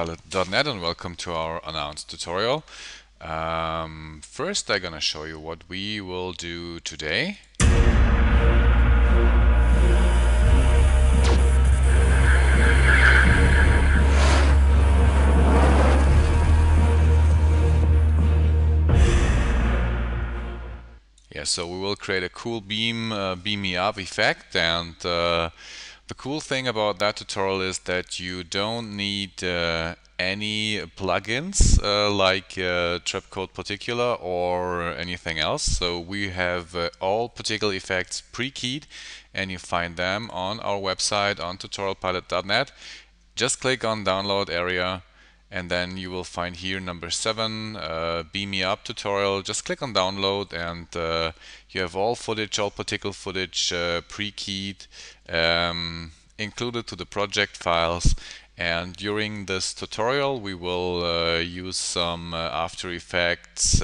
Tutorialpilot.net and welcome to our announced tutorial. First I'm gonna show you what we will do today. So we will create a cool beam me up effect, and the cool thing about that tutorial is that you don't need any plugins like Trapcode Particular or anything else. So we have all particle effects pre-keyed, and you find them on our website on Tutorialpilot.net. Just click on download area, and then you will find here number 7, Beam Me Up tutorial. Just click on download, and you have all footage, all particle footage pre-keyed, included to the project files. And during this tutorial we will use some After Effects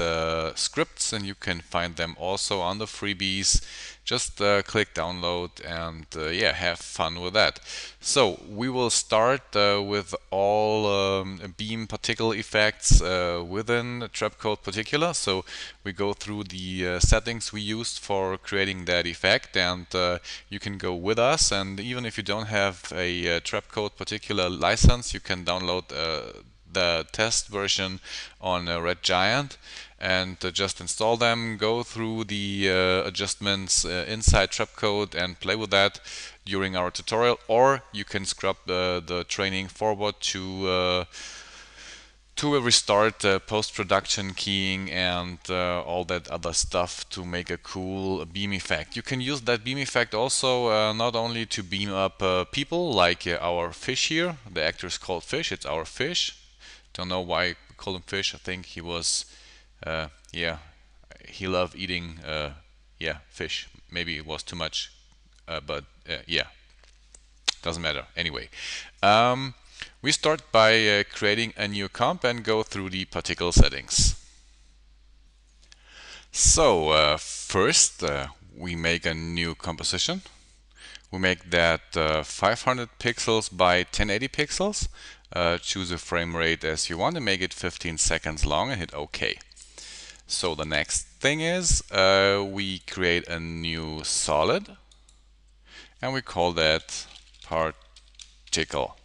scripts, and you can find them also on the freebies. Just click download and yeah, have fun with that. So we will start with all beam particle effects within Trapcode Particular. So we go through the settings we used for creating that effect, and you can go with us. And even if you don't have a Trapcode Particular license, you can download the test version on Red Giant and just install them, go through the adjustments inside Trapcode and play with that during our tutorial, or you can scrub the training forward to restart post-production keying and all that other stuff to make a cool beam effect. You can use that beam effect also not only to beam up people like our fish here. The actor is called Fish, it's our fish. Don't know why we call him Fish. I think he was he loved eating fish. Maybe it was too much, but yeah, doesn't matter. Anyway, we start by creating a new comp and go through the particle settings. So first we make a new composition. We make that 500 pixels by 1080 pixels. Choose a frame rate as you want and make it 15 seconds long and hit OK. So the next thing is we create a new solid and we call that particle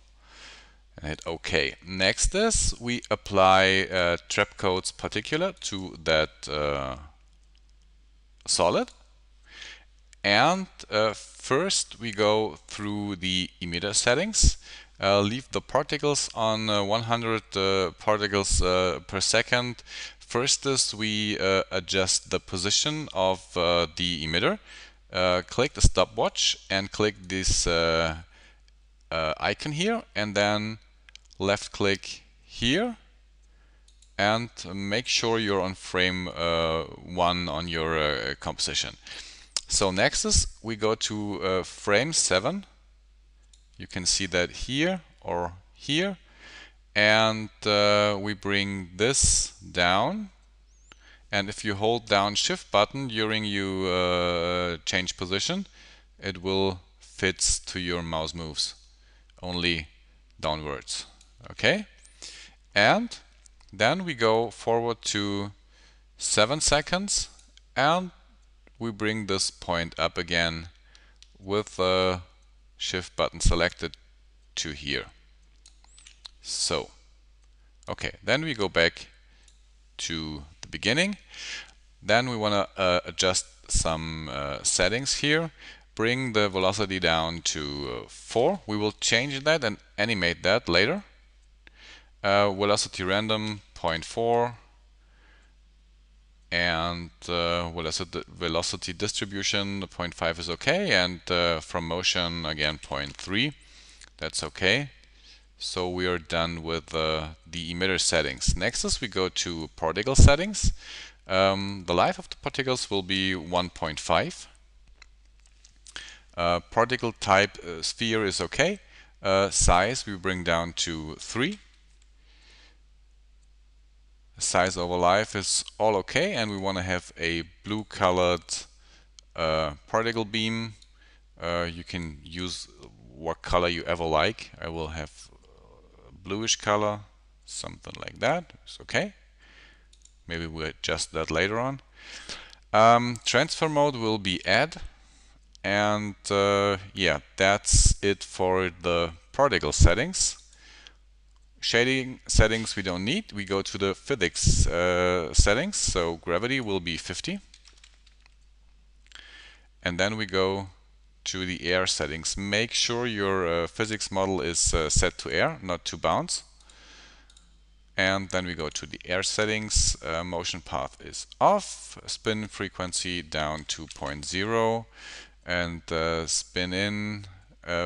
and hit OK. Next is we apply Trapcode's Particular to that solid, and first we go through the emitter settings. Leave the particles on 100 particles per second. First is we adjust the position of the emitter. Click the stopwatch and click this icon here, and then left click here and make sure you're on frame 1 on your composition. So next is we go to frame 7. You can see that here or here, and we bring this down, and if you hold down Shift button during you change position, it will fit to your mouse moves, only downwards. Okay, and then we go forward to 7 seconds and we bring this point up again with the Shift button selected to here. So okay, then we go back to the beginning. Then we want to adjust some settings here. Bring the velocity down to 4. We will change that and animate that later. Velocity random 0.4, and velocity distribution 0.5 is okay, and from motion again 0.3. That's okay. So we are done with the emitter settings. Next is we go to particle settings. The life of the particles will be 1.5. Particle type sphere is okay. Size we bring down to 3. Size over life is all okay, and we want to have a blue colored particle beam. You can use what color you ever like. I will have bluish color, something like that. It's okay. Maybe we'll adjust that later on. Transfer mode will be add, and yeah, that's it for the particle settings. Shading settings we don't need. We go to the physics settings, so gravity will be 50. And then we go to the air settings. Make sure your physics model is set to air, not to bounce. And then we go to the air settings. Motion path is off. Spin frequency down to 0.0. And spin in,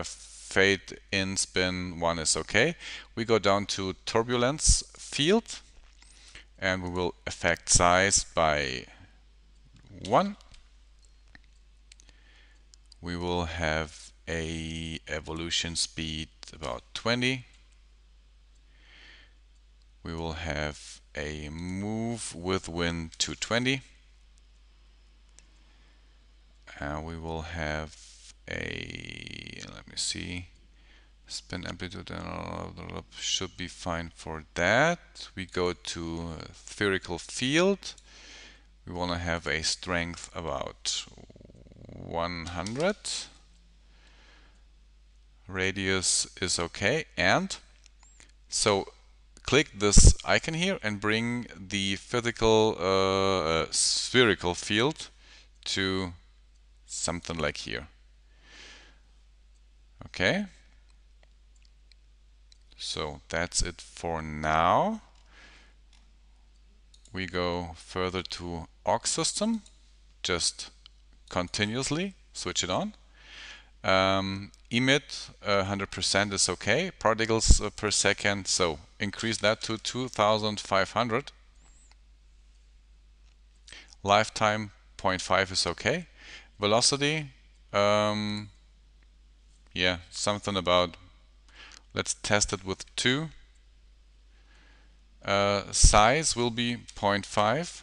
fade in, spin 1 is okay. We go down to turbulence field. And we will affect size by 1. We will have a evolution speed about 20. We will have a move with wind to 20. And we will have a, let me see, spin amplitude should be fine for that. We go to spherical field. We want to have a strength about 100. Radius is okay. And so click this icon here and bring the physical spherical field to something like here. Okay. So that's it for now. We go further to aux system, just continuously switch it on. Emit 100% is okay. Particles per second, so increase that to 2500. Lifetime 0.5 is okay. Velocity, yeah, something about, let's test it with 2. Size will be 0.5.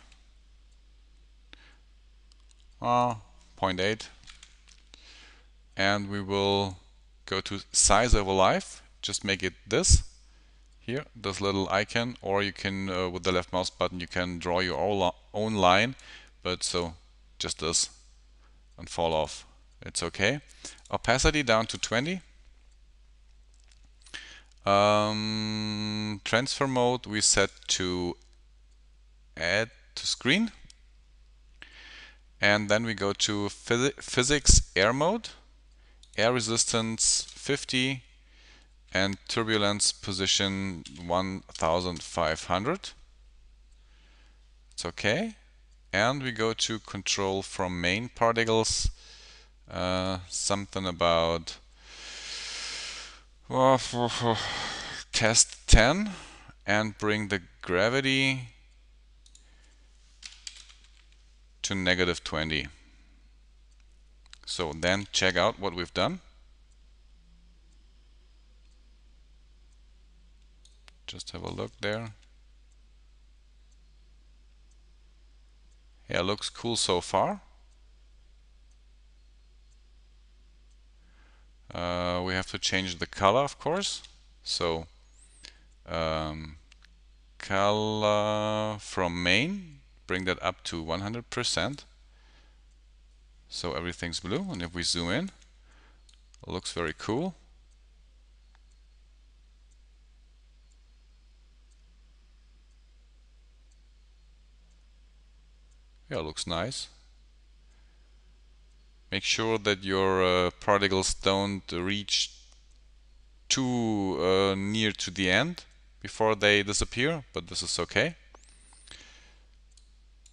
0.8. And we will go to size over life. Just make it this here, this little icon, or you can with the left mouse button you can draw your own line, but so just this and fall off. It's okay. Opacity down to 20. Transfer mode we set to add to screen, and then we go to physics air mode. Air resistance 50 and turbulence position 1500. It's okay. And we go to control from main particles, something about test 10, and bring the gravity to -20. So then check out what we've done. Just have a look there. Yeah, looks cool so far. We have to change the color, of course. So color from main, bring that up to 100%. So everything's blue, and if we zoom in, it looks very cool. Yeah, it looks nice. Make sure that your particles don't reach too near to the end before they disappear, but this is okay.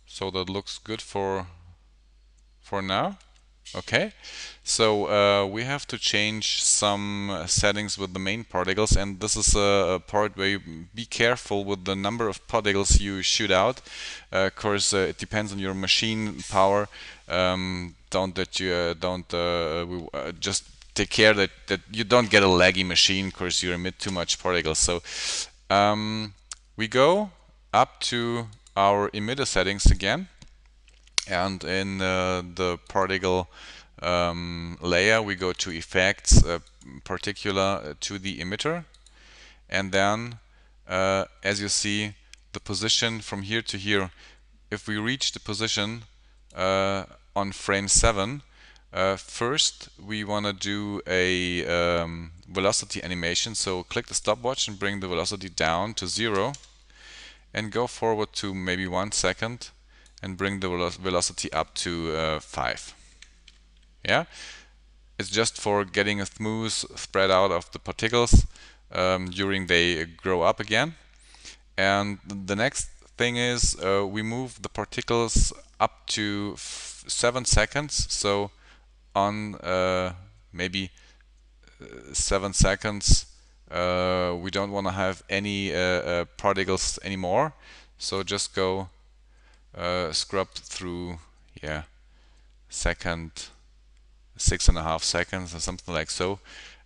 So that looks good for now. Okay, so we have to change some settings with the main particles, and this is a part where you be careful with the number of particles you shoot out. Of course, it depends on your machine power. Just take care that you don't get a laggy machine. Of course, you emit too much particles. So we go up to our emitter settings again. And in the particle layer, we go to effects, particular to the emitter. and then as you see, the position from here to here, if we reach the position on frame 7, first we want to do a velocity animation. So click the stopwatch and bring the velocity down to 0 and go forward to maybe 1 second and bring the velocity up to 5. Yeah, it's just for getting a smooth spread out of the particles during they grow up again. And the next thing is we move the particles up to 7 seconds. So on maybe 7 seconds we don't want to have any particles anymore. So just go scrub through, yeah, second, 6.5 seconds or something like so.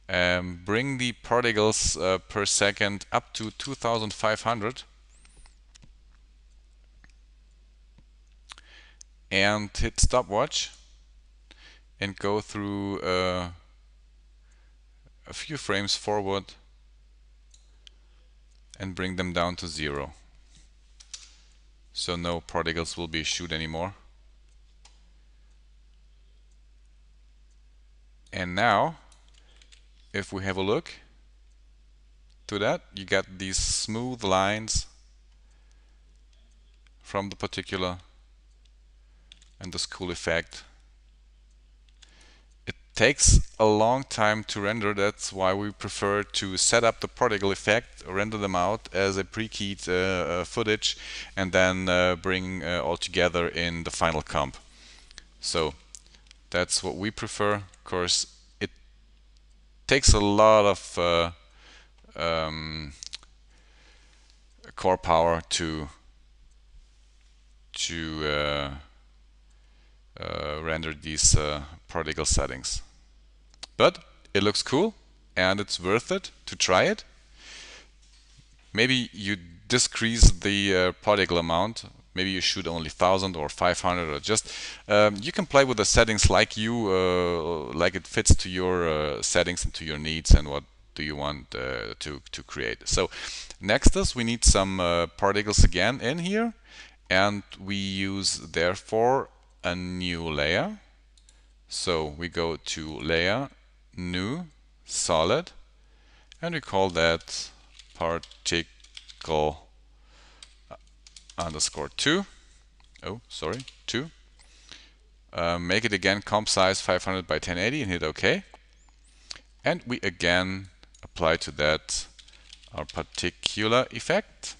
Bring the particles per second up to 2500 and hit stopwatch and go through a few frames forward and bring them down to 0. So no particles will be issued anymore. And now if we have a look to that, you get these smooth lines from the particular and this cool effect. It takes a long time to render. That's why we prefer to set up the particle effect, render them out as a pre-keyed footage, and then bring all together in the final comp. So that's what we prefer. Of course, it takes a lot of core power to render these particle settings, but it looks cool and it's worth it to try it. Maybe you decrease the particle amount. Maybe you shoot only 1000 or 500, or just you can play with the settings like like it fits to your settings and to your needs and what do you want to create. So next is we need some particles again in here, and we use therefore a new layer. So we go to layer, new, solid, and we call that particle underscore 2. Oh, sorry, 2. Make it again comp size 500 by 1080 and hit OK. And we again apply to that our particular effect.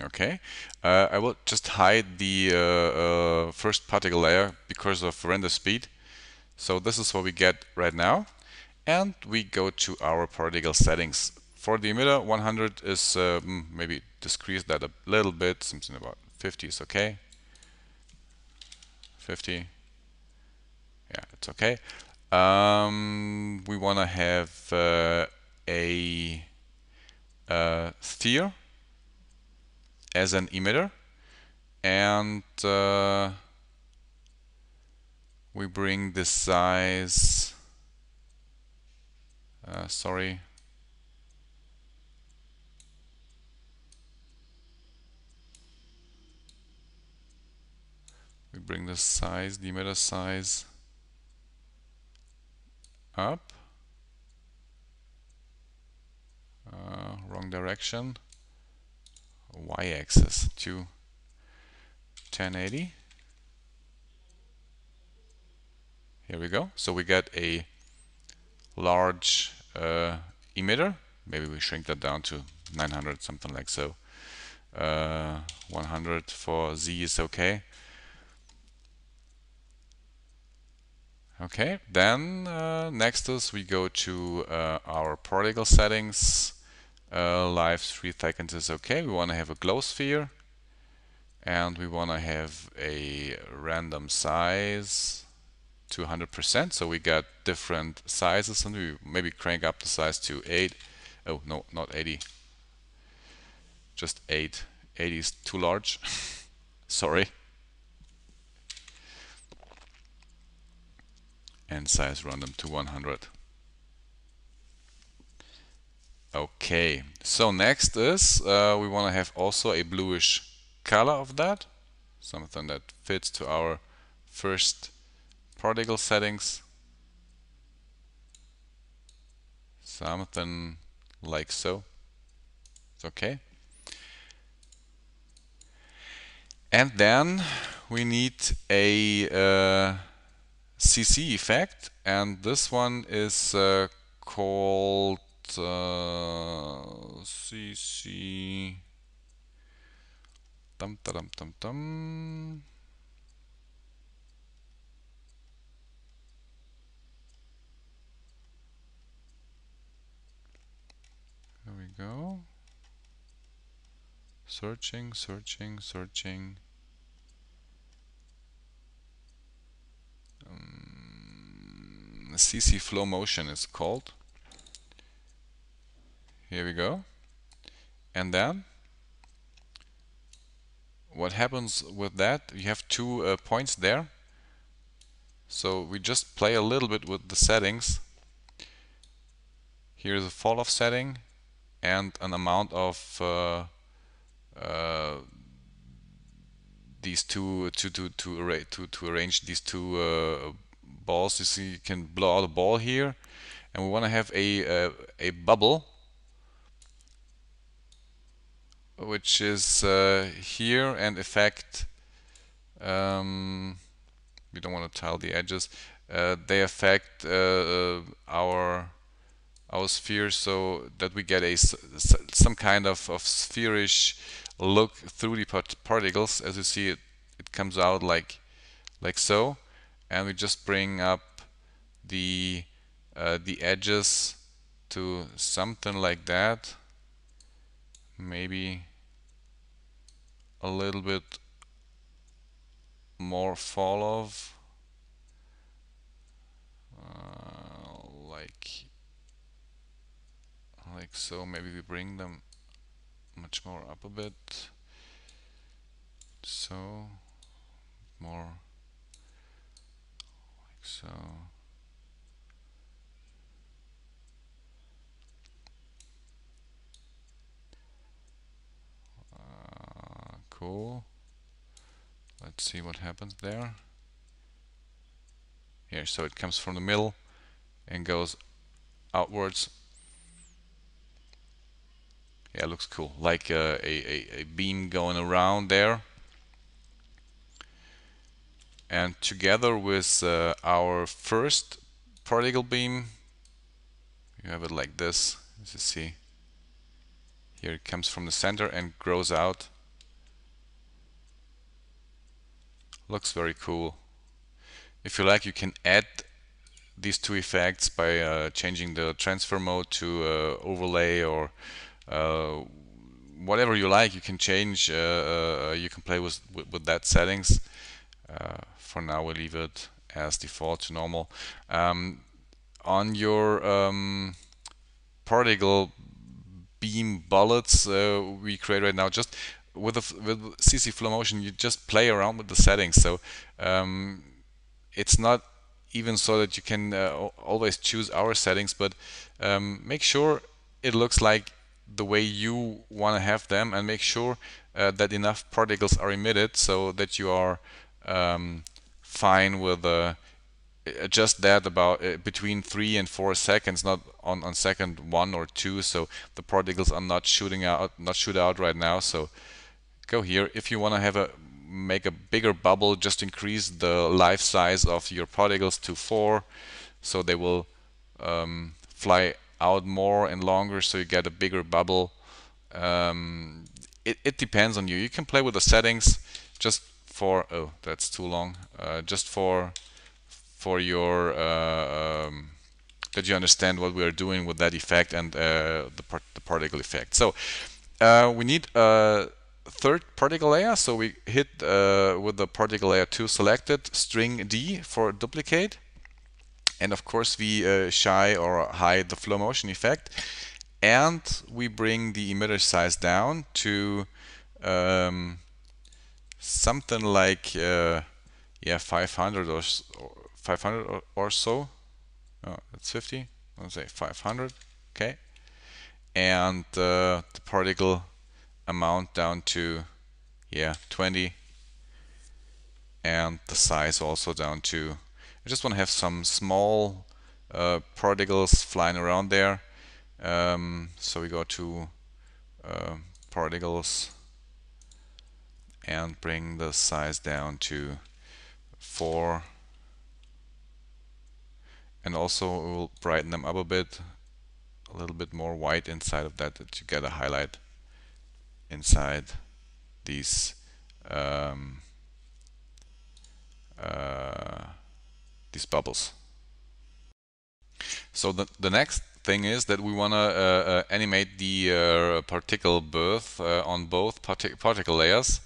Okay, I will just hide the first particle layer because of render speed. So this is what we get right now. And we go to our particle settings. For the emitter, 100 is maybe decrease that a little bit, something about 50 is okay. 50, yeah, it's okay. We want to have a sphere as an emitter, and we bring the size, sorry, we bring the size, the emitter size up, wrong direction, y-axis to 1080. Here we go. So we get a large emitter. Maybe we shrink that down to 900, something like so. 100 for Z is okay. Okay, then next is we go to our particle settings. Live 3 seconds is okay. We want to have a glow sphere, and we want to have a random size to 100%. So we got different sizes, and we maybe crank up the size to 8. Oh no, not 80. Just 8. 80 is too large. Sorry. and size random to 100. Okay, so next is we want to have also a bluish color of that, something that fits to our first particle settings, something like so. It's okay. And then we need a CC effect, and this one is called CC. Dum dum dum dum. There we go. Searching, searching, searching. CC flow motion is called. Here we go. And then what happens with that? You have two points there. So we just play a little bit with the settings. Here's a fall off setting and an amount of these two to arrange these two balls. You see, you can blow out a ball here, and we want to have a bubble, which is here, and affect. We don't want to tile the edges. They affect our sphere, so that we get some kind of spherish look through the particles. As you see, it comes out like so, and we just bring up the edges to something like that, maybe a little bit more fall off, like so. Maybe we bring them much more up a bit, so more like so. Cool. Let's see what happens there. Here, so it comes from the middle and goes outwards. Yeah, it looks cool, like a beam going around there. And together with our first particle beam, you have it like this, as you see. Here it comes from the center and grows out. Looks very cool. If you like, you can add these two effects by changing the transfer mode to overlay, or whatever you like. You can change. You can play with that settings. For now, we'll leave it as default to normal. On your particle beam bullets we create right now, just with CC flow motion, you just play around with the settings. So it's not even so that you can always choose our settings, but make sure it looks like the way you want to have them, and make sure that enough particles are emitted so that you are fine with adjust that about between 3 and 4 seconds, not on second 1 or 2, so the particles are not shoot out right now. So go here. If you want to make a bigger bubble, just increase the life size of your particles to 4, so they will fly out more and longer, so you get a bigger bubble. It depends on you. You can play with the settings just for, oh, that's too long, just for your that you understand what we are doing with that effect and the particle effect. So we need a third particle layer, so we hit with the particle layer 2 selected, string D for duplicate, and of course we shy or hide the flow motion effect, and we bring the emitter size down to something like 500 or 500 or so. Oh, that's 50. Let's say 500. Okay. And the particle amount down to 20, and the size also down to, I just want to have some small particles flying around there. So we go to particles and bring the size down to 4, and also we'll brighten them up a bit, a little bit more white inside of that to get a highlight inside these bubbles. So the next thing is that we want to animate the particle birth on both particle layers.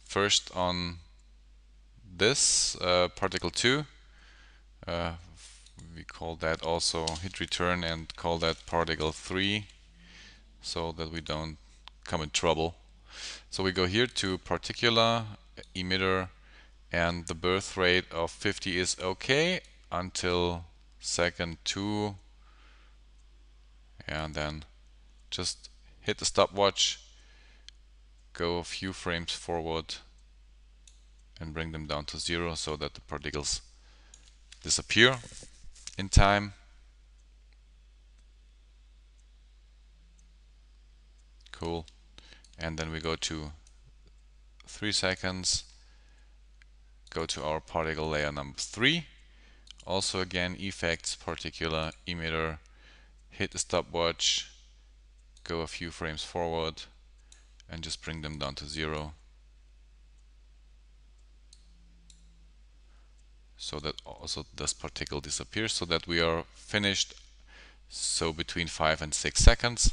First on this particle 2, we call that also hit return and call that particle 3, so that we don't come in trouble. So we go here to particular emitter, and the birth rate of 50 is okay until second 2, and then just hit the stopwatch, go a few frames forward and bring them down to 0 so that the particles disappear in time. Cool. And then we go to 3 seconds, go to our particle layer number 3. Also again, effects, particular emitter, hit the stopwatch, go a few frames forward and just bring them down to 0 so that also this particle disappears, so that we are finished, so between 5 and 6 seconds,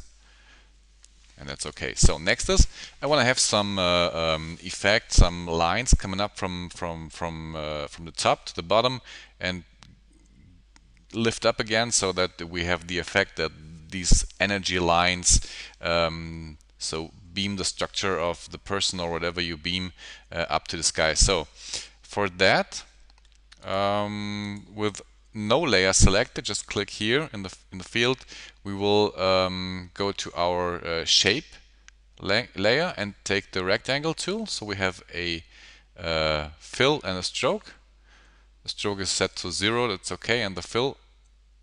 and that's okay. So next is, I want to have some effect, some lines coming up from the top to the bottom and lift up again, so that we have the effect that these energy lines so beam the structure of the person or whatever you beam up to the sky. So for that, with no layer selected, just click here in the field. We will go to our shape layer and take the rectangle tool. So we have a fill and a stroke. The stroke is set to 0, that's okay, and the fill,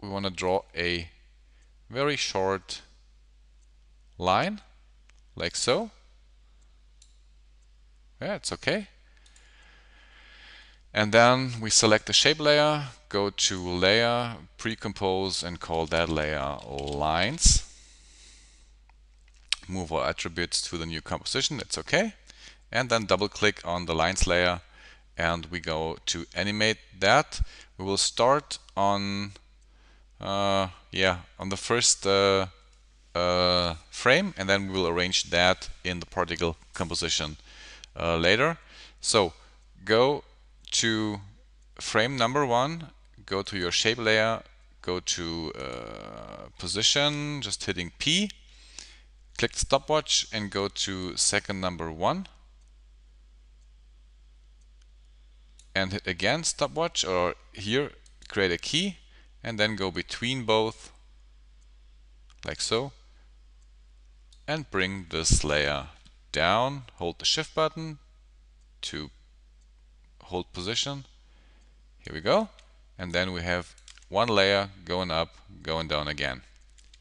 we want to draw a very short line, like so. Yeah, it's okay. And then we select the shape layer, go to layer, pre-compose, and call that layer lines. Move our attributes to the new composition, that's okay. And then double click on the lines layer and we go to animate that. We will start on on the first frame, and then we will arrange that in the particle composition later. So go to frame number 1, go to your shape layer, go to position, just hitting P, click the stopwatch and go to second number 1 and hit again stopwatch, or here create a key and then go between both like so and bring this layer down. Hold the shift button to hold position. Here we go. And then we have one layer going up, going down again.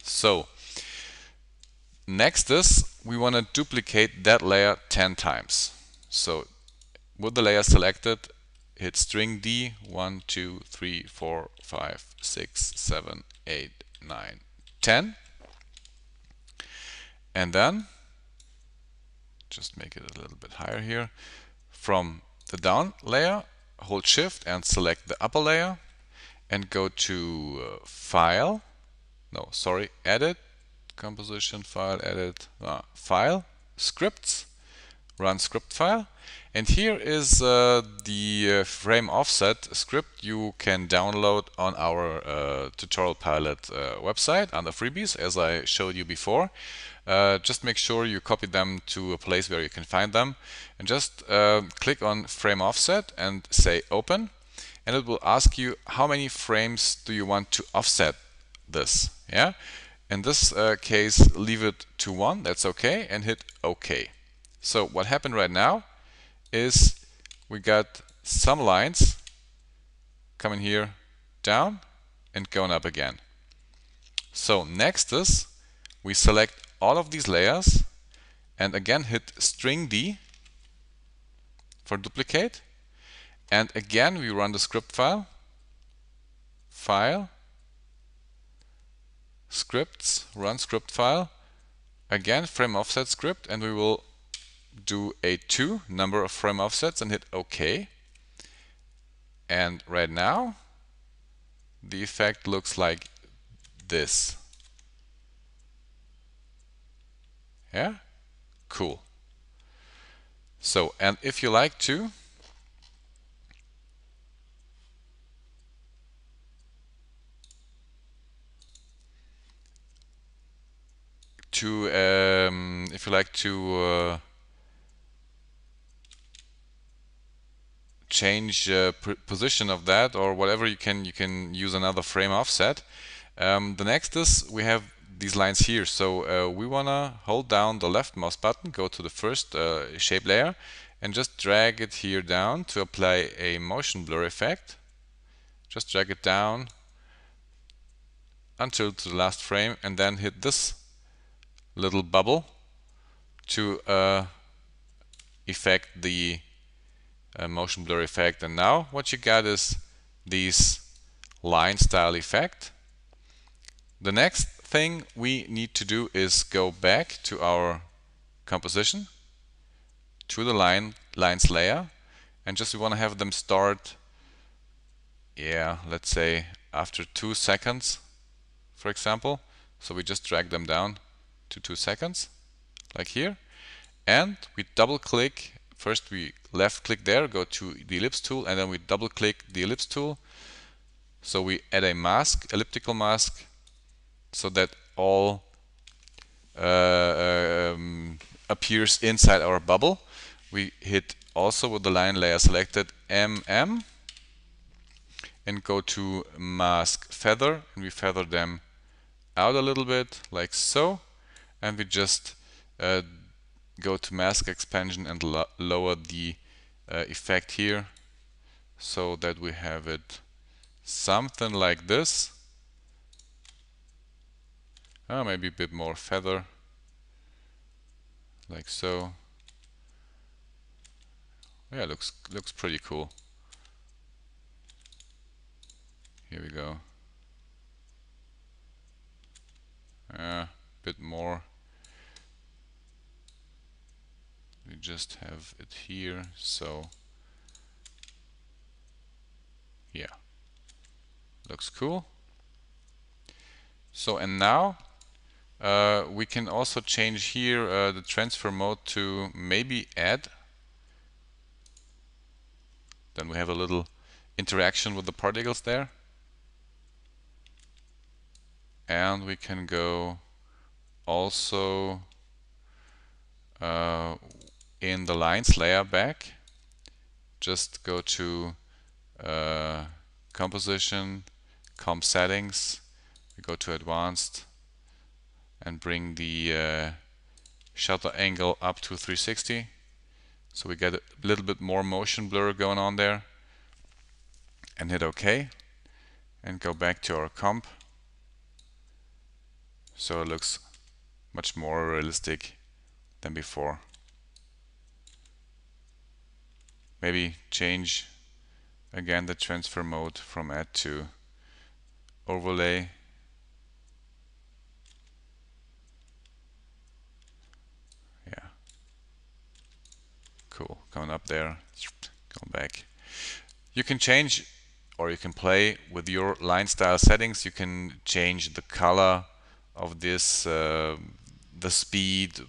So next is, we want to duplicate that layer 10 times. So with the layer selected, hit string D, 1, 2, 3, 4, 5, 6, 7, 8, 9, 10. And then just make it a little bit higher here. From the down layer, hold shift and select the upper layer and go to edit, composition, file, edit, file, scripts, run script file. And here is the frame offset script you can download on our Tutorialpilot website under freebies, as I showed you before. Just make sure you copy them to a place where you can find them, and just click on frame offset and say open. and it will ask you how many frames do you want to offset this. Yeah, in this case, leave it to 1, that's okay, and hit OK. So what happened right now is we got some lines coming here down and going up again. So next is we select all of these layers and again hit string D for duplicate, and again we run the script file, scripts, run script file, again frame offset script, and we will do a 2 number of frame offsets and hit OK. And right now the effect looks like this. Yeah, cool. So, and if you like to change position of that or whatever, you can use another frame offset. The next is we have these lines here. So we wanna hold down the left mouse button, go to the first shape layer, and just drag it here down to apply a motion blur effect. Just drag it down until to the last frame, and then hit this little bubble to effect the motion blur effect. And now what you got is these line style effect. The next thing we need to do is go back to our composition, to the lines layer, and just we want to have them start, yeah, let's say after 2 seconds, for example. So we just drag them down to 2 seconds, like here, and we double click. First we left click there, go to the ellipse tool, and then we double click the ellipse tool. So we add a mask, elliptical mask, so that all appears inside our bubble. We hit also with the line layer selected MM and go to mask feather, and we feather them out a little bit like so, and we just go to mask expansion and lower the effect here so that we have it something like this. Maybe a bit more feather, like so. Yeah, looks pretty cool. Here we go. Bit more. We just have it here, so yeah, looks cool. So, and now we can also change here the transfer mode to maybe add. Then we have a little interaction with the particles there. And we can go also in the lines layer back. Just go to composition, comp settings, we go to advanced and bring the shutter angle up to 360. So we get a little bit more motion blur going on there, and hit OK and go back to our comp. So it looks much more realistic than before. Maybe change again the transfer mode from add to overlay. Yeah, cool. Going up there, going back. You can change, or you can play with your line style settings. You can change the color of this, the speed,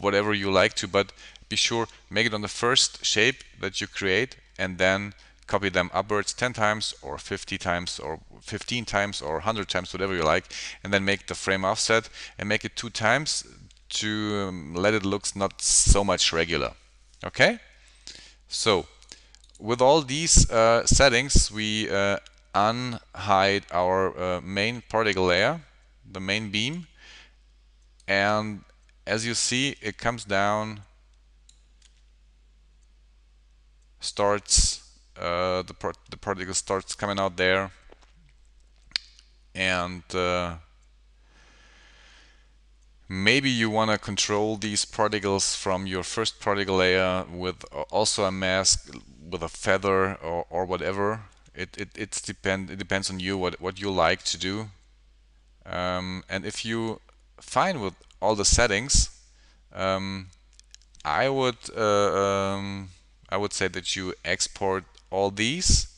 whatever you like to, but be sure make it on the first shape that you create, and then copy them upwards 10 times or 50 times or 15 times or 100 times, whatever you like, and then make the frame offset and make it 2 times to let it look not so much regular. Okay, so with all these settings, we unhide our main particle layer, the main beam, and as you see, it comes down, starts the particle starts coming out there, and maybe you want to control these particles from your first particle layer with also a mask with a feather or whatever. It depends on you what you like to do. And if you fine with all the settings, um, I would I would say that you export all these.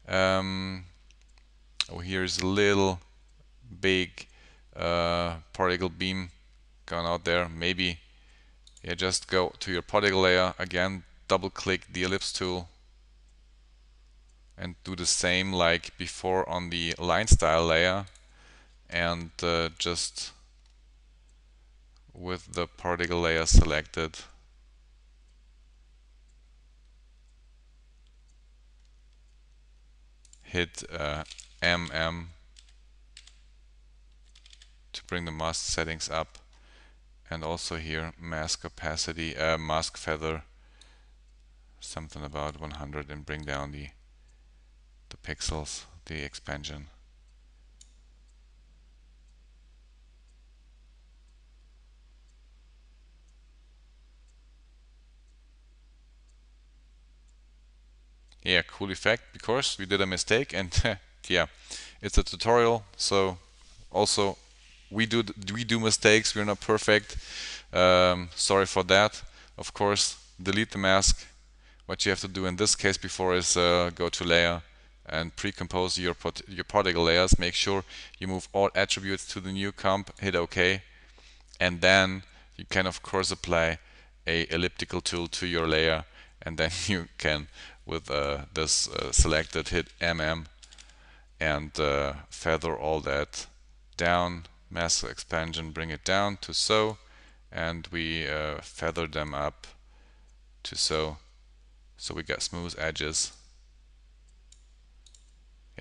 Oh, here's a little big particle beam going out there. Maybe just go to your particle layer again, double click the ellipse tool, and do the same like before on the line style layer, and just with the particle layer selected, hit MM to bring the mask settings up, and also here mask opacity, mask feather, something about 100, and bring down the pixels, the expansion. Yeah, cool effect, because we did a mistake, and yeah, it's a tutorial, so also we do mistakes, we're not perfect. Sorry for that. Of course, delete the mask. What you have to do in this case before is go to layer and pre-compose your particle layers. Make sure you move all attributes to the new comp, hit OK, and then you can of course apply a elliptical tool to your layer, and then you can with this selected hit MM and feather all that down, mask expansion, bring it down to so, and we feather them up to so we got smooth edges.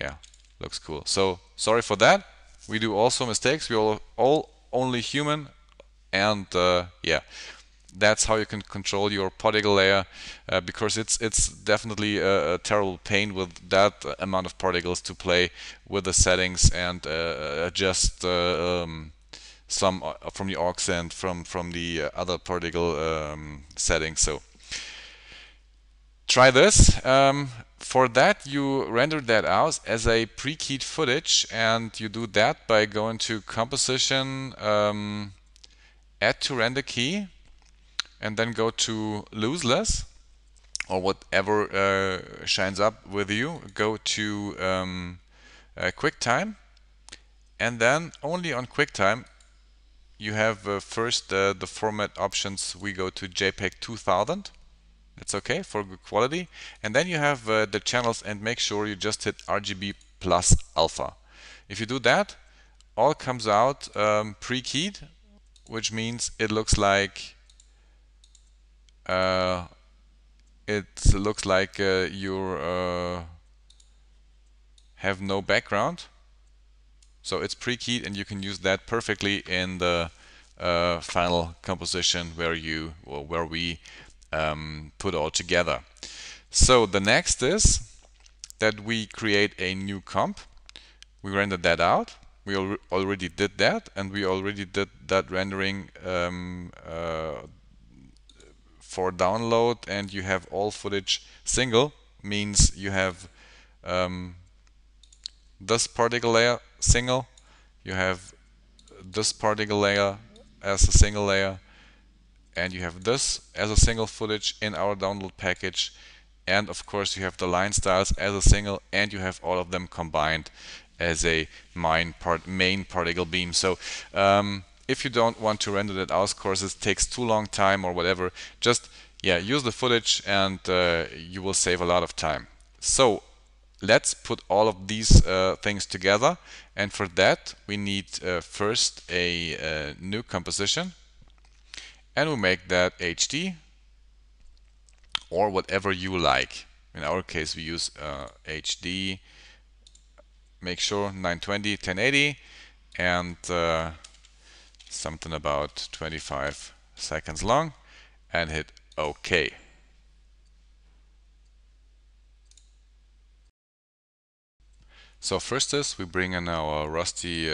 Yeah, looks cool. So sorry for that. We do also mistakes. We all only human, and yeah, that's how you can control your particle layer, because it's definitely a terrible pain with that amount of particles to play with the settings and adjust some from the aux and from the other particle settings. So try this. For that, you render that out as a pre-keyed footage, and you do that by going to Composition, Add to Render Key, and then go to Lossless, or whatever shines up with you. Go to QuickTime, and then only on QuickTime you have first the format options. We go to JPEG 2000. It's okay for good quality, and then you have the channels, and make sure you just hit RGB plus alpha. If you do that, all comes out pre-keyed, which means it looks like you have no background. So it's pre-keyed, and you can use that perfectly in the final composition where we put all together. So the next is that we create a new comp. We render that out. We already did that, and we already did that rendering for download, and you have all footage single, means you have this particle layer single, you have this particle layer as a single layer, and you have this as a single footage in our download package, and of course you have the line styles as a single, and you have all of them combined as a main particle beam. So if you don't want to render that out, of course it takes too long time or whatever, just use the footage, and you will save a lot of time. So let's put all of these things together, and for that we need first a new composition, and we'll make that HD or whatever you like. In our case, we use HD. Make sure 920, 1080, and something about 25 seconds long, and hit OK. So first is we bring in our rusty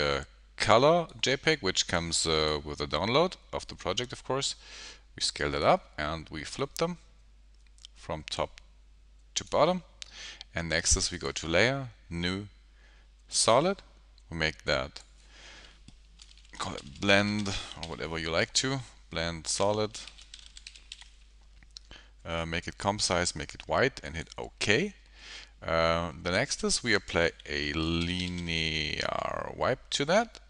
color JPEG, which comes with a download of the project, of course. We scale it up and we flip them from top to bottom. And next is we go to Layer, New, Solid. We make that, call it Blend or whatever you like to. Blend Solid. Make it comp size, make it white, and hit OK. The next is we apply a linear wipe to that.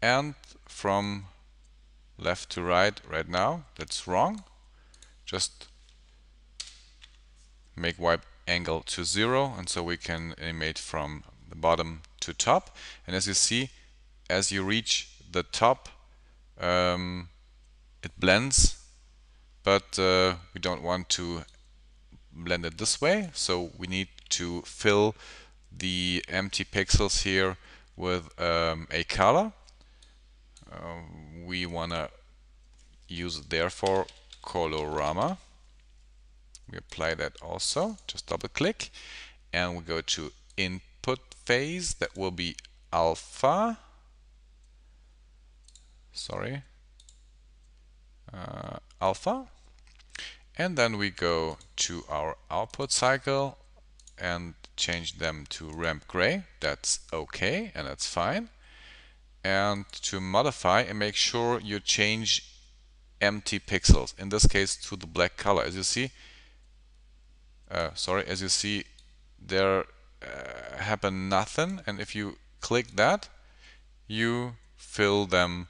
And from left to right now, that's wrong. Just make wipe angle to 0, and so we can animate from the bottom to top. And as you see, as you reach the top, it blends, but we don't want to blend it this way, so we need to fill the empty pixels here with a color. We want to use therefore colorama. We apply that also, just double click, and we go to input phase. That will be alpha. Alpha. And then we go to our output cycle and change them to ramp gray. That's okay, and that's fine. And to modify, and make sure you change empty pixels, in this case to the black color. As you see, as you see, there happen nothing, and if you click that, you fill them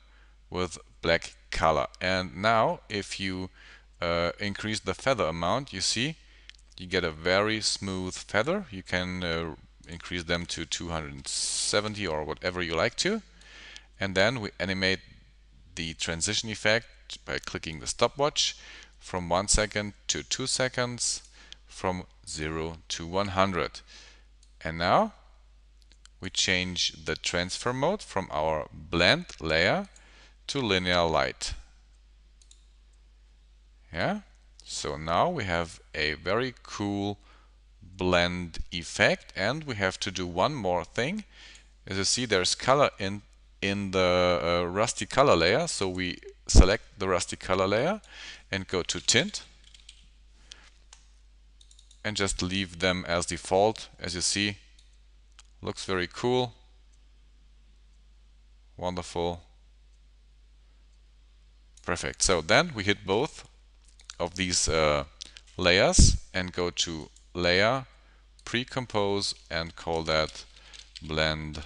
with black color. And now if you increase the feather amount, you see you get a very smooth feather. You can increase them to 270 or whatever you like to, and then we animate the transition effect by clicking the stopwatch from 1 second to 2 seconds, from 0 to 100. And now we change the transfer mode from our blend layer to linear light. Yeah, so now we have a very cool blend effect, and we have to do one more thing. As you see, there's color in the rusty color layer, so we select the rusty color layer and go to tint and just leave them as default. As you see, looks very cool, wonderful, perfect. So then we hit both of these layers and go to layer, pre-compose, and call that blend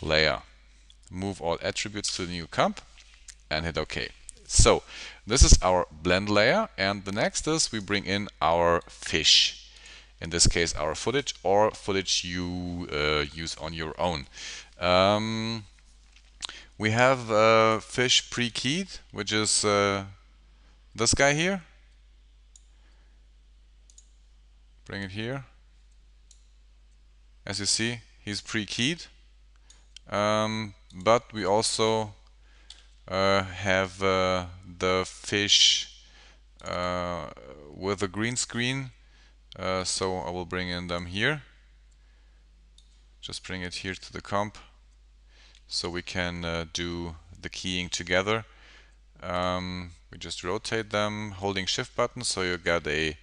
layer. Move all attributes to the new comp and hit OK. So this is our blend layer, and the next is we bring in our fish. In this case, our footage, or footage you use on your own. We have fish pre-keyed, which is this guy here. Bring it here. As you see, he's pre-keyed. But we also have the fish with a green screen, so I will bring in them here. Just bring it here to the comp so we can do the keying together. We just rotate them holding shift button, so you get a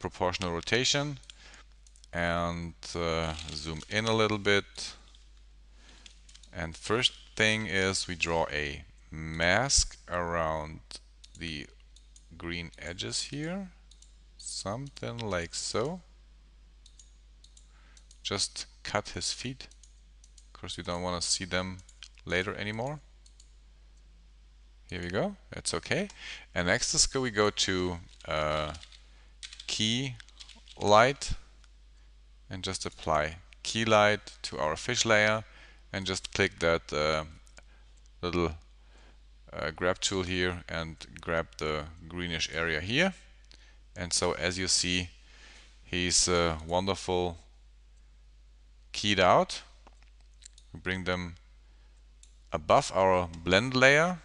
proportional rotation, and zoom in a little bit. And first thing is we draw a mask around the green edges here, something like so. Just cut his feet. Of course, we don't want to see them later anymore. Here we go, that's okay. And next is we go to key light and just apply key light to our fish layer, and just click that little grab tool here and grab the greenish area here And so as you see, he's wonderful keyed out. We bring them above our blend layer,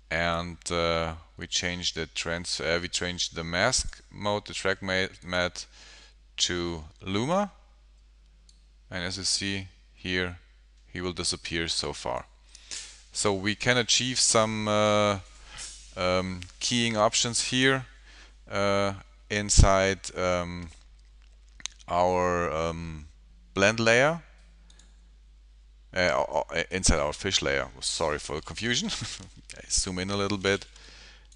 and we change the mask mode, the track matte to Luma, and as you see here, he will disappear so far. So we can achieve some keying options here inside our blend layer, inside our fish layer. Sorry for the confusion. I zoom in a little bit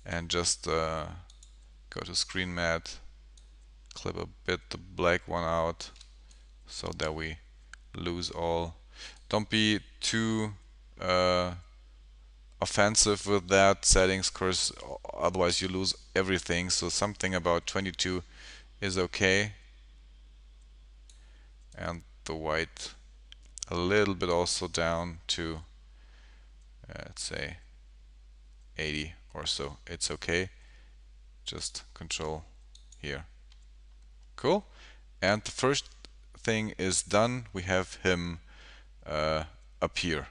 and just go to screen matte, clip a bit the black one out so that we lose all. Don't be too offensive with that settings, because otherwise you lose everything. So something about 22 is okay, and the white a little bit also down to let's say 80 or so. It's okay. Just control here. Cool. And the first thing is done. We have him appear.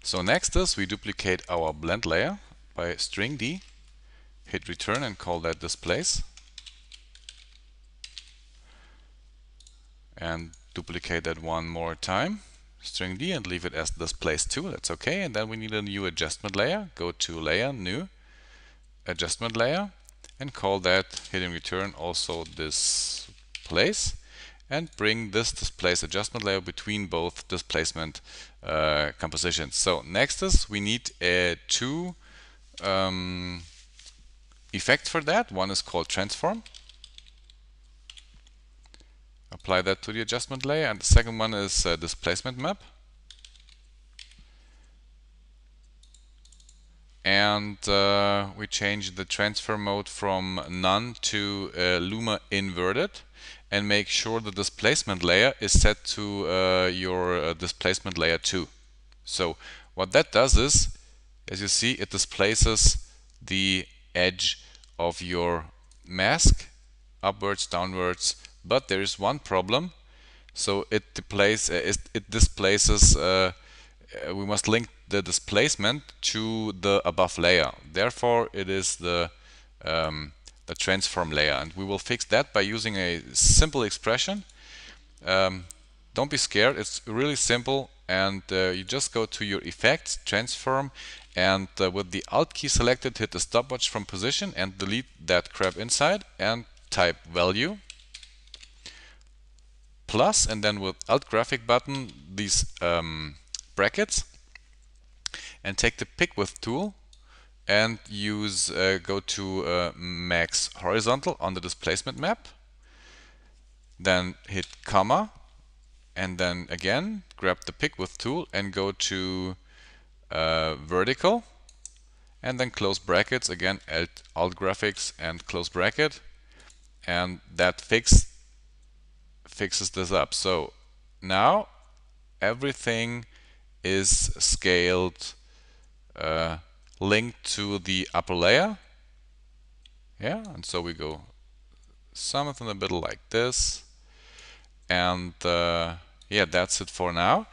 So next is we duplicate our blend layer by string D, hit return and call that displace, and duplicate that one more time, string D, and leave it as displace 2. That's okay. And then we need a new adjustment layer. Go to layer, new adjustment layer, and call that, hitting return, also displace, and bring this displace adjustment layer between both displacement compositions. So next is we need two effects for that. One is called transform. Apply that to the adjustment layer, and the second one is displacement map. And we change the transfer mode from none to Luma inverted, and make sure the displacement layer is set to your displacement layer 2. So what that does is, as you see, it displaces the edge of your mask upwards, downwards, but there is one problem. So it displaces we must link the displacement to the above layer. Therefore, it is the transform layer, and we will fix that by using a simple expression. Don't be scared, it's really simple, and you just go to your effects, transform, and with the Alt key selected, hit the stopwatch from position and delete that crap inside, and type value plus, and then with Alt graphic button these brackets, and take the pick width tool and use go to max horizontal on the displacement map, then hit comma, and then again grab the pick width tool and go to vertical, and then close brackets, again Alt graphics and close bracket, and that fixes this up. So now everything is scaled linked to the upper layer. Yeah, and so we go something a bit like this, and yeah, that's it for now.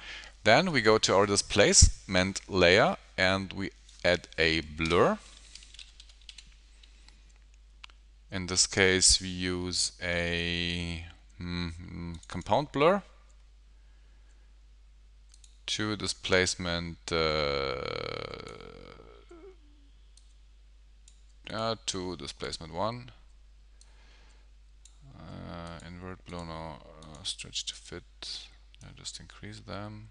Then we go to our displacement layer and we add a blur. In this case we use a compound blur to displacement to displacement 1, invert blur, no, stretch to fit, just increase them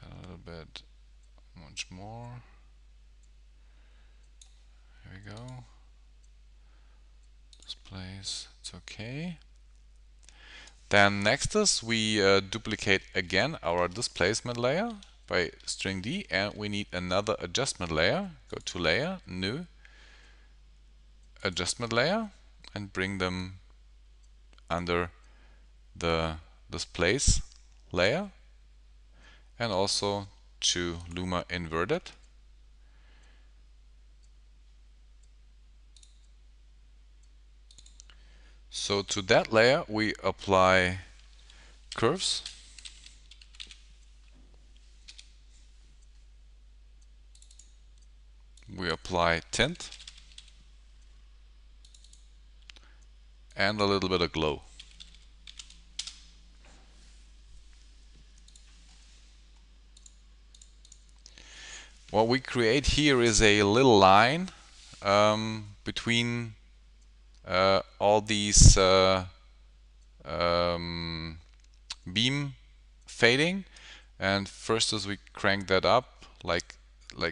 a little bit, much more. Here we go. Displace, it's okay. Then next is we duplicate again our displacement layer by string D, and we need another adjustment layer. Go to layer, new adjustment layer, and bring them under the displace layer, and also to Luma inverted. So to that layer we apply curves. We apply tint and a little bit of glow. What we create here is a little line between all these beam fading, and first as we crank that up like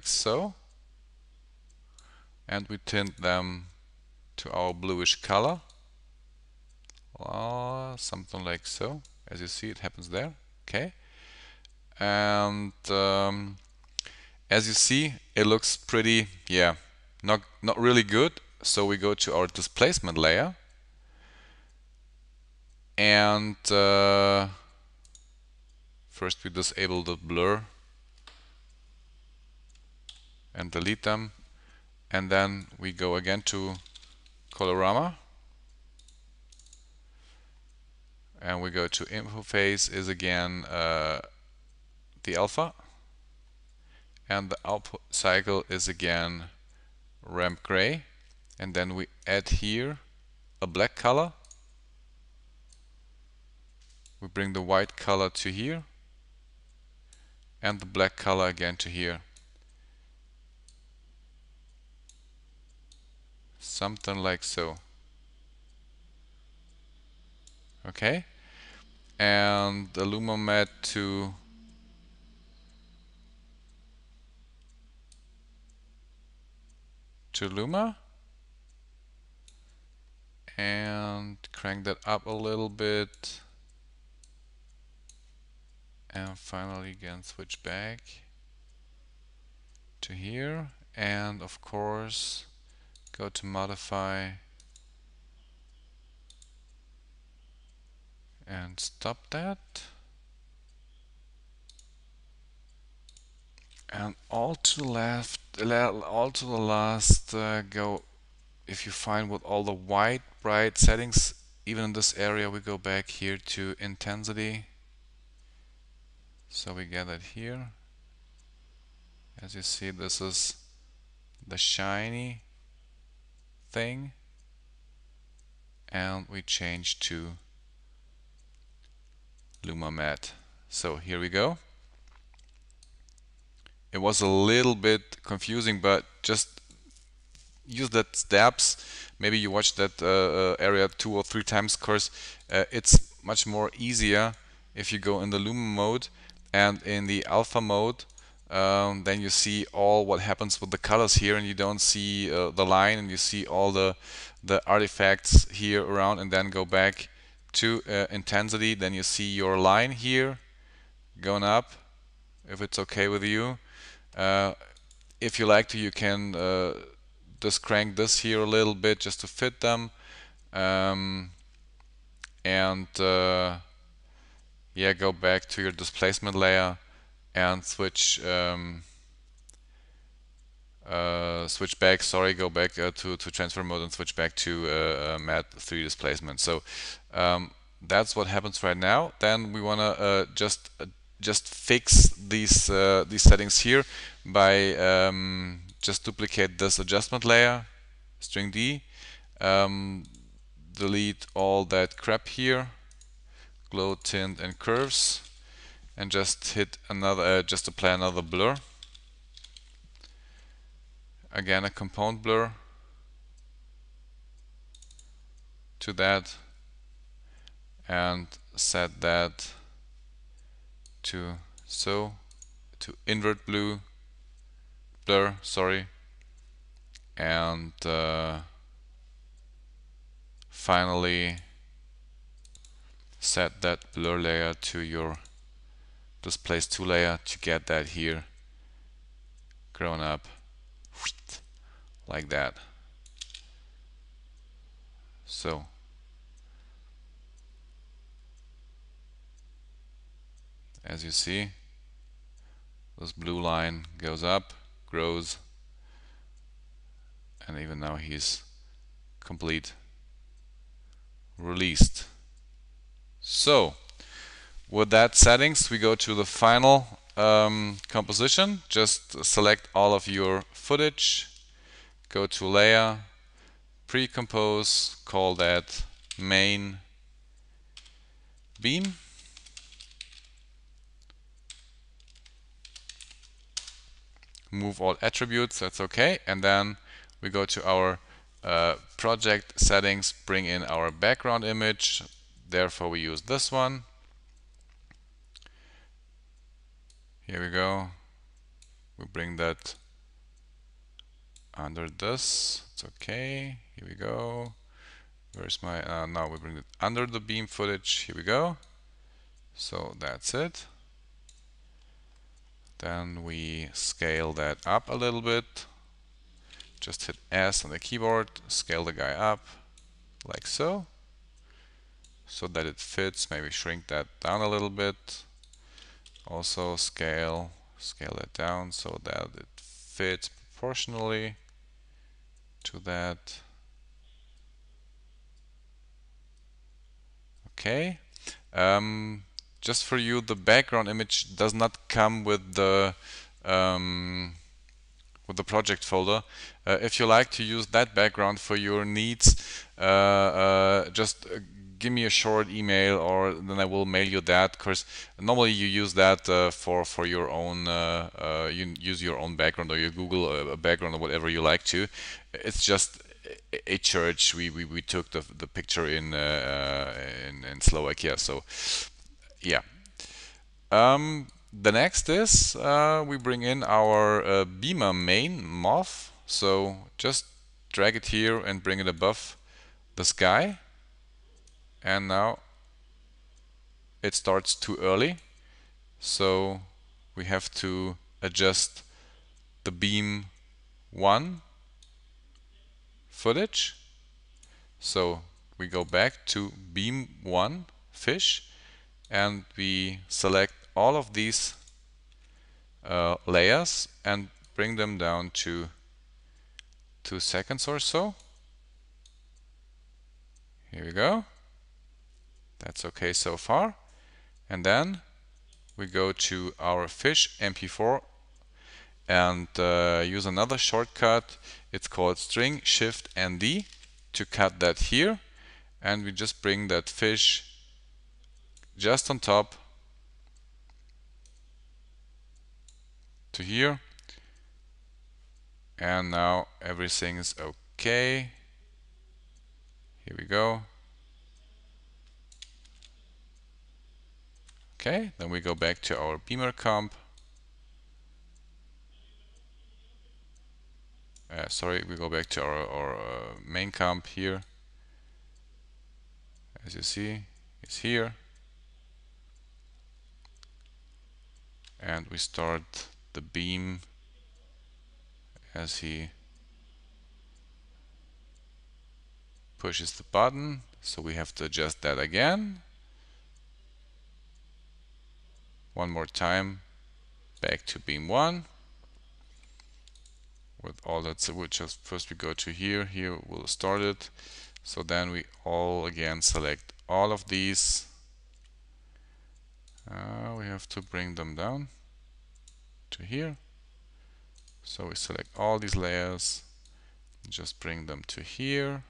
so, and we tint them to our bluish color, something like so. As you see, it happens there. Okay, and as you see, it looks pretty, yeah, not really good. So we go to our displacement layer, and first we disable the blur and delete them, and then we go again to colorama, and we go to info phase is again the alpha, and the output cycle is again ramp gray, and then we add here a black color. We bring the white color to here and the black color again to here. Something like so. Okay, and the ILUMY to Luma, and crank that up a little bit, and finally again switch back to here, and of course go to modify and stop that. And all to the left, all to the last, go, if you find with all the white bright settings, even in this area, we go back here to intensity. So we get it here. As you see, this is the shiny thing, and we change to ILUMY. So here we go. It was a little bit confusing, but just use that steps. Maybe you watch that area 2 or 3 times, course. It's much more easier if you go in the Lumen mode and in the alpha mode. Then you see all what happens with the colors here, and you don't see the line, and you see all the artifacts here around, and then go back to intensity. Then you see your line here going up, if it's okay with you. If you like to, you can just crank this here a little bit just to fit them, and yeah, go back to your displacement layer and switch back, sorry, go back to transfer mode and switch back to Mat 3 displacement. So that's what happens right now. Then we want to just fix these settings here by just duplicate this adjustment layer, string D, delete all that crap here, glow, tint, and curves, and just hit another, just apply another blur. Again, a component blur to that, and set that to invert blue blur, sorry, and finally set that blur layer to your displace 2 layer to get that here grown up like that. So as you see, this blue line goes up, grows, and even now he's complete released. So with that settings, we go to the final composition. Just select all of your footage, go to layer, pre-compose, call that main beam. Move all attributes, that's okay. And then we go to our project settings, bring in our background image. Therefore, we use this one. Here we go. We bring that under this. It's okay. Here we go. Where's my, now we bring it under the beam footage. Here we go. So that's it. Then we scale that up a little bit. Just hit S on the keyboard, scale the guy up like so that it fits. Maybe shrink that down a little bit. Also scale that down so that it fits proportionally to that. Okay. Just for you, the background image does not come with the project folder. If you like to use that background for your needs, just give me a short email, or then I will mail you that. Because normally you use that for your own, you use your own background, or you Google a background, or whatever you like to. It's just a church. We took the picture in Slovakia. So yeah. The next is we bring in our beamer main moth. So just drag it here and bring it above the sky. And now it starts too early. So we have to adjust the beam 1 footage. So we go back to beam 1 fish, and we select all of these layers and bring them down to 2 seconds or so. Here we go. That's okay so far. And then we go to our fish MP4 and use another shortcut. It's called string shift and D to cut that here. And we just bring that fish just on top to here. And now everything is okay. Here we go. Okay, then we go back to our beamer comp. Sorry, we go back to our main comp here. As you see, it's here. And we start the beam as he pushes the button. So we have to adjust that again. One more time, back to beam 1. With all that, so we'll just first we go to here. Here we'll start it. So then we all again select all of these. We have to bring them down to here. So we select all these layers, just bring them to here.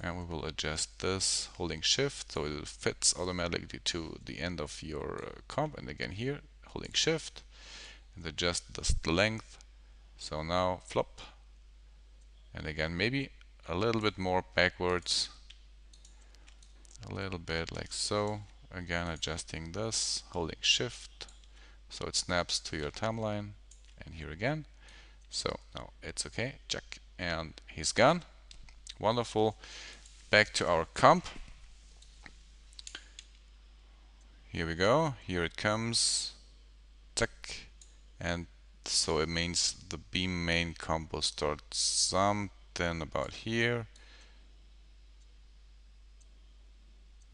And we will adjust this holding shift so it fits automatically to the end of your comp. And again here, holding shift, and adjust the length. So now flop. And again, maybe a little bit more backwards. A little bit like so. Again, adjusting this, holding shift so it snaps to your timeline. And here again. So now it's okay. Check. And he's gone. Wonderful. Back to our comp. Here we go. Here it comes. Check. And so it means the beam main comp will start something about here.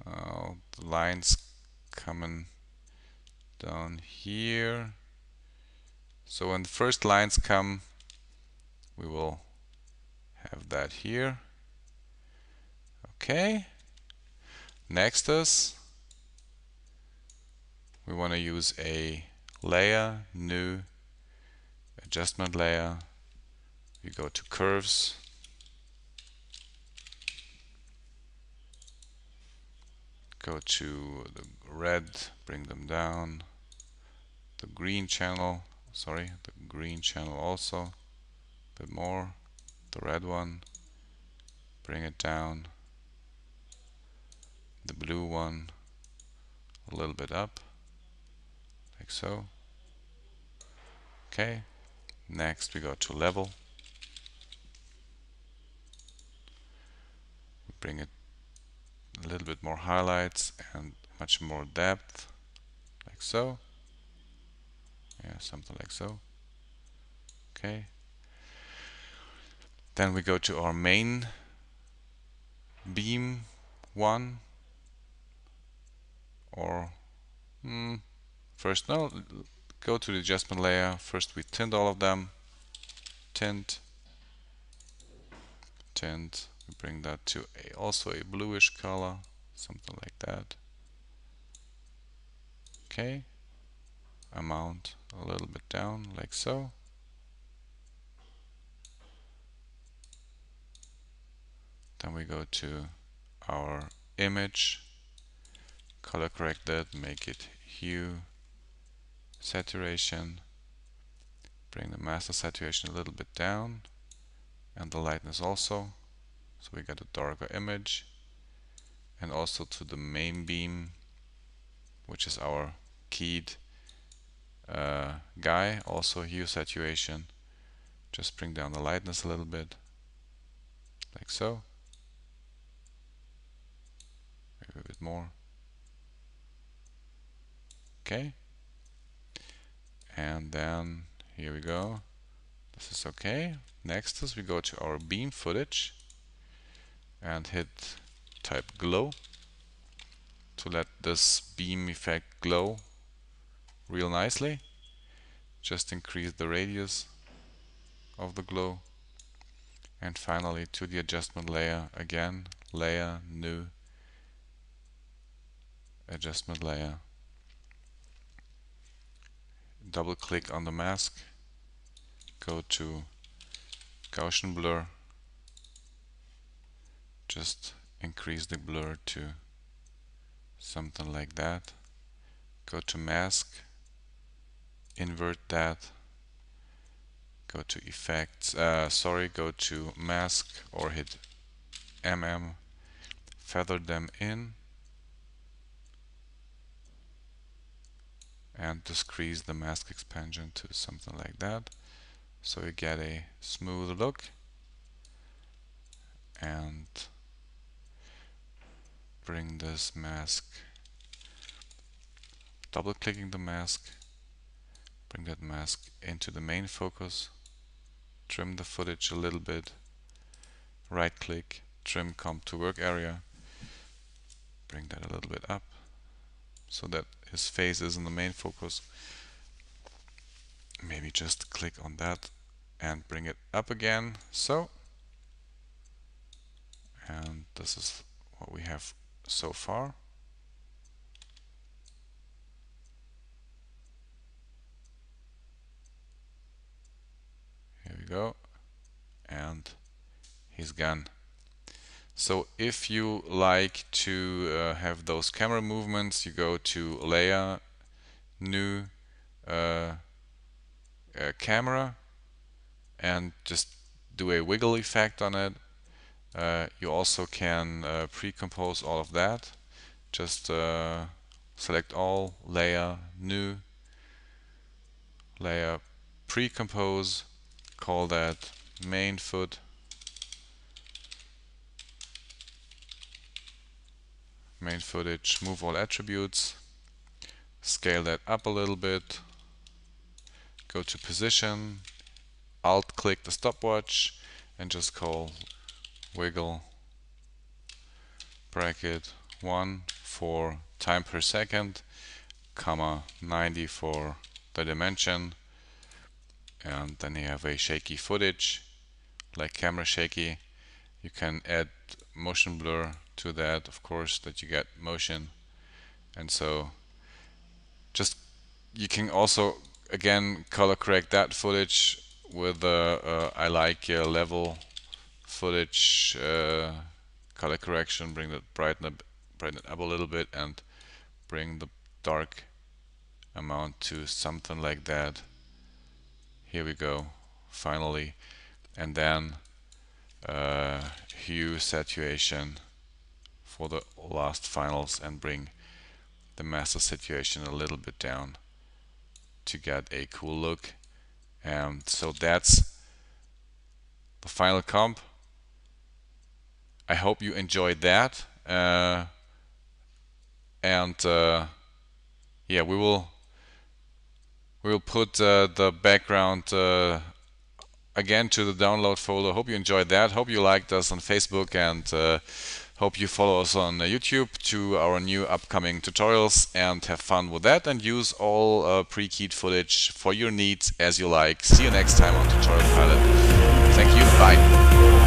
The lines coming down here. So when the first lines come, we will have that here. Okay. Next is we want to use a layer, new, adjustment layer. We go to curves. Go to the red, bring them down. The green channel, the green channel also. A bit more. The red one, bring it down. The blue one, a little bit up, like so. Okay. Next we go to level. We bring it a little bit more highlights and much more depth, like so. Yeah, something like so. Okay. Then we go to our main beam one, or first, no, go to the adjustment layer. First we tint all of them. Tint. We bring that to also a bluish color, something like that. Okay. Amount a little bit down, like so. Then we go to our image, color correct that, make it hue, saturation, bring the master saturation a little bit down, and the lightness also, so we get a darker image. And also to the main beam, which is our keyed guy, also hue, saturation, just bring down the lightness a little bit, like so, maybe a bit more. Okay, and then here we go. This is okay. Next is we go to our beam footage and hit type glow to let this beam effect glow real nicely. Just increase the radius of the glow. And finally to the adjustment layer again, layer, new, adjustment layer. Double click on the mask, go to Gaussian blur, just increase the blur to something like that. Go to mask, invert that, go to effects, go to mask or hit feather them in, and decrease the mask expansion to something like that, so you get a smooth look. And bring this mask, double clicking the mask, bring that mask into the main focus, trim the footage a little bit, right click, trim comp to work area, bring that a little bit up so that his face is in the main focus. Maybe just click on that and bring it up again, so. And this is what we have so far. Here we go, and he's gone. So if you like to have those camera movements, you go to layer, new, camera, and just do a wiggle effect on it. You also can pre-compose all of that. Just select all, layer, new, layer, pre-compose, call that main foot, main footage, move all attributes, scale that up a little bit, go to position, alt click the stopwatch, and just call wiggle bracket 1 for time per second, comma 90 for the dimension, and then you have a shaky footage. like camera shaky. You can add motion blur to that, of course, that you get motion. And so just you can also again color correct that footage with I like level footage color correction, bring the brighten it up a little bit and bring the dark amount to something like that. Here we go, finally. And then hue saturation for the last finals and bring the master saturation a little bit down to get a cool look. And so that's the final comp. I hope you enjoyed that. Yeah, we will put the background again to the download folder. Hope you enjoyed that. Hope you liked us on Facebook, and hope you follow us on YouTube to our new upcoming tutorials and have fun with that and use all pre-keyed footage for your needs as you like. See you next time on Tutorialpilot. Thank you. Bye.